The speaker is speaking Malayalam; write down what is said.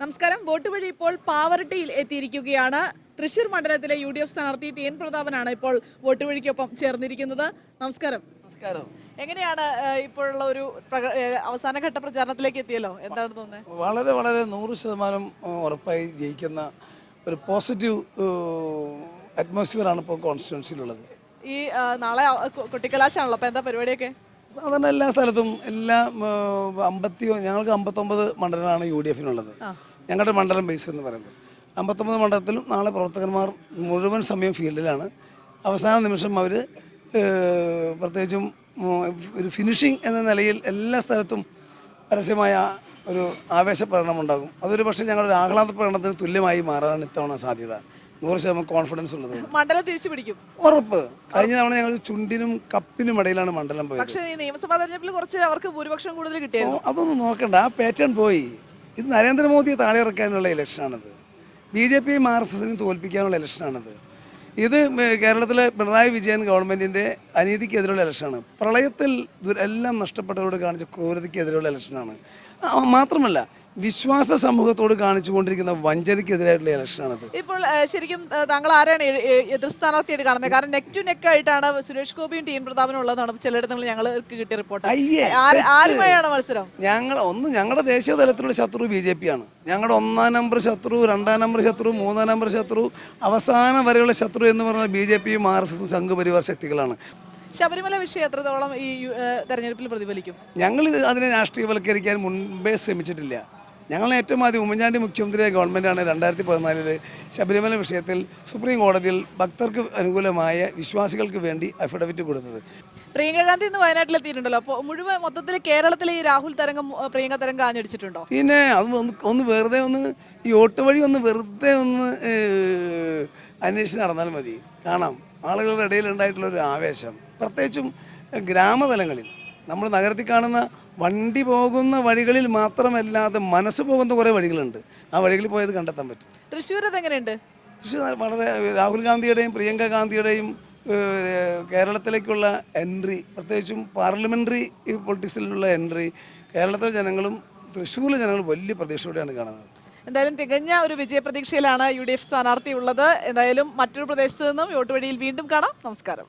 നമസ്കാരം. വോട്ട് വഴി ഇപ്പോൾ പാവറട്ടിയിൽ എത്തിയിരിക്കുകയാണ്. തൃശൂർ മണ്ഡലത്തിലെ UDF സ്ഥാനാർത്ഥി TN പ്രതാപനാണ് ഇപ്പോൾ വോട്ട് വഴിക്കൊപ്പം ചേർന്നിരിക്കുന്നത്. നമസ്കാരം. നമസ്കാരം. എങ്ങനെയാണ് ഇപ്പോഴുള്ള ഒരു അവസാനഘട്ട പ്രചാരണത്തിലേക്ക് എത്തിയല്ലോ, എന്താണ് തോന്നുന്നത്? വളരെ വളരെ 100% ഉറപ്പായി ജയിക്കുന്ന ഒരു പോസിറ്റീവ് അറ്റ്മോസ്ഫിയറാണ് ഇപ്പോൾ കോൺസ്റ്റിറ്റ്യുവൻസിയിലുള്ളത്. ഈ നാളെ കൊട്ടിക്കലാശാണല്ലോ, അപ്പോൾ എന്താ പരിപാടിയൊക്കെ? സാധാരണ എല്ലാ സ്ഥലത്തും ഞങ്ങൾക്ക് 59 മണ്ഡലമാണ് UDFനുള്ളത്. ഞങ്ങളുടെ മണ്ഡലം ബേസ് എന്ന് പറയുമ്പോൾ 59 മണ്ഡലത്തിലും നാളെ പ്രവർത്തകന്മാർ മുഴുവൻ സമയം ഫീൽഡിലാണ്. അവസാന നിമിഷം അവർ പ്രത്യേകിച്ചും ഒരു ഫിനിഷിംഗ് എന്ന നിലയിൽ എല്ലാ സ്ഥലത്തും പരസ്യമായ ഒരു ആവേശ പ്രകടനം ഉണ്ടാകും. അതൊരു പക്ഷേ ഞങ്ങളുടെ ആഹ്ലാദ പ്രകടനത്തിന് തുല്യമായി മാറാനാണ് ഇത്തവണ സാധ്യത. 100% കോൺഫിഡൻസ് ഉള്ളത്. മണ്ഡലം തിരിച്ചു പിടിക്കും ഉറപ്പ്. കഴിഞ്ഞ തവണ ഞങ്ങൾ ചുണ്ടിനും കപ്പിനും ഇടയിലാണ് മണ്ഡലം പോയത്. പക്ഷേ നിയമസഭാ തെരഞ്ഞെടുപ്പിൽ കുറച്ച് അവർക്ക് ഭൂരിപക്ഷം കൂടുതൽ കിട്ടിയായിരുന്നു. അതൊന്നും നോക്കണ്ട, ആ പാറ്റേൺ പോയി. ഇത് നരേന്ദ്രമോദിയെ താഴെ ഇറക്കാനുള്ള ഇലക്ഷനാണിത്. BJPയും RSSനും തോൽപ്പിക്കാനുള്ള ഇലക്ഷനാണിത്. ഇത് കേരളത്തിലെ പിണറായി വിജയൻ ഗവൺമെൻറ്റിൻ്റെ അനീതിക്കെതിരെയുള്ള ഇലക്ഷനാണ്. പ്രളയത്തിൽ എല്ലാം നഷ്ടപ്പെട്ടവരോട് കാണിച്ച ക്രൂരതയ്ക്കെതിരെയുള്ള ഇലക്ഷനാണ്. മാത്രമല്ല വിശ്വാസ സമൂഹത്തോട് കാണിച്ചുകൊണ്ടിരിക്കുന്ന വഞ്ചനയ്ക്കെതിരായിട്ടുള്ള ഇലക്ഷനാണത്. ഇപ്പോൾ ശരിക്കും താങ്കൾ ആരാണ് എതിർ സ്ഥാനാർത്ഥിയായിട്ട് കാണുന്നത്? കാരണം നെക്ക് ടു നെക്ക് ആയിട്ടാണ് സുരേഷ് ഗോപിയും TN പ്രതാപനും ഉള്ളതാണ് ചിലയിടങ്ങളിൽ ഞങ്ങൾക്ക് കിട്ടിയ റിപ്പോർട്ട്. ആരുമായാണ് മത്സരം? ഞങ്ങളുടെ ദേശീയ തലത്തിലുള്ള ശത്രു BJP ആണ്. ഞങ്ങളുടെ 1-ാം നമ്പർ ശത്രു, 2-ാം നമ്പർ ശത്രു, 3-ാം നമ്പർ ശത്രു, അവസാനം വരെയുള്ള ശത്രു എന്ന് പറഞ്ഞാൽ BJPയും RSSും സംഘപരിവാർ ശക്തികളാണ്. ശബരിമല വിഷയം എത്രത്തോളം ഈ തെരഞ്ഞെടുപ്പിൽ പ്രതിഫലിക്കും? ഞങ്ങൾ അതിനെ രാഷ്ട്രീയവൽക്കരിക്കാൻ മുൻപേ ശ്രമിച്ചിട്ടില്ല. ഞങ്ങൾ ഏറ്റവും ആദ്യം ഉമ്മൻചാണ്ടി മുഖ്യമന്ത്രിയായ ഗവൺമെൻറ്റാണ് 2014 ശബരിമല വിഷയത്തിൽ സുപ്രീം കോടതിയിൽ ഭക്തർക്ക് അനുകൂലമായ വിശ്വാസികൾക്ക് വേണ്ടി അഫിഡവിറ്റ് കൊടുത്തത്. പ്രിയങ്ക ഗാന്ധി ഇന്ന് വയനാട്ടിലെത്തിയിട്ടുണ്ടല്ലോ. അപ്പോൾ മുഴുവൻ മൊത്തത്തിൽ കേരളത്തിലെ ഈ രാഹുൽ തരംഗം പ്രിയങ്ക തരംഗം ആഞ്ഞടിച്ചിട്ടുണ്ടോ? പിന്നെ അത് വെറുതെ ഈ വോട്ട് വഴി വെറുതെ അന്വേഷിച്ച് നടന്നാൽ മതി, കാണാം ആളുകളുടെ ഇടയിൽ ഉണ്ടായിട്ടുള്ളൊരു ആവേശം. പ്രത്യേകിച്ചും ഗ്രാമതലങ്ങളിൽ നമ്മൾ നഗരത്തിൽ കാണുന്ന വണ്ടി പോകുന്ന വഴികളിൽ മാത്രമല്ലാതെ മനസ്സ് പോകുന്ന കുറേ വഴികളുണ്ട്. ആ വഴികളിൽ പോയത് കണ്ടെത്താൻ പറ്റും. തൃശ്ശൂർ അതെങ്ങനെയുണ്ട്? തൃശ്ശൂർ വളരെ രാഹുൽ ഗാന്ധിയുടെയും പ്രിയങ്ക ഗാന്ധിയുടെയും കേരളത്തിലേക്കുള്ള എൻട്രി, പ്രത്യേകിച്ചും പാർലമെൻ്ററി പൊളിറ്റിക്സിലുള്ള എൻട്രി കേരളത്തിലെ ജനങ്ങളും തൃശ്ശൂരിലെ ജനങ്ങളും വലിയ പ്രതീക്ഷയോടെയാണ് കാണുന്നത്. എന്തായാലും തികഞ്ഞ ഒരു വിജയപ്രതീക്ഷയിലാണ് UDF സ്ഥാനാർത്ഥി ഉള്ളത്. എന്തായാലും മറ്റൊരു പ്രദേശത്ത് നിന്നും വോട്ട് വഴിയിൽ വീണ്ടും കാണാം. നമസ്കാരം.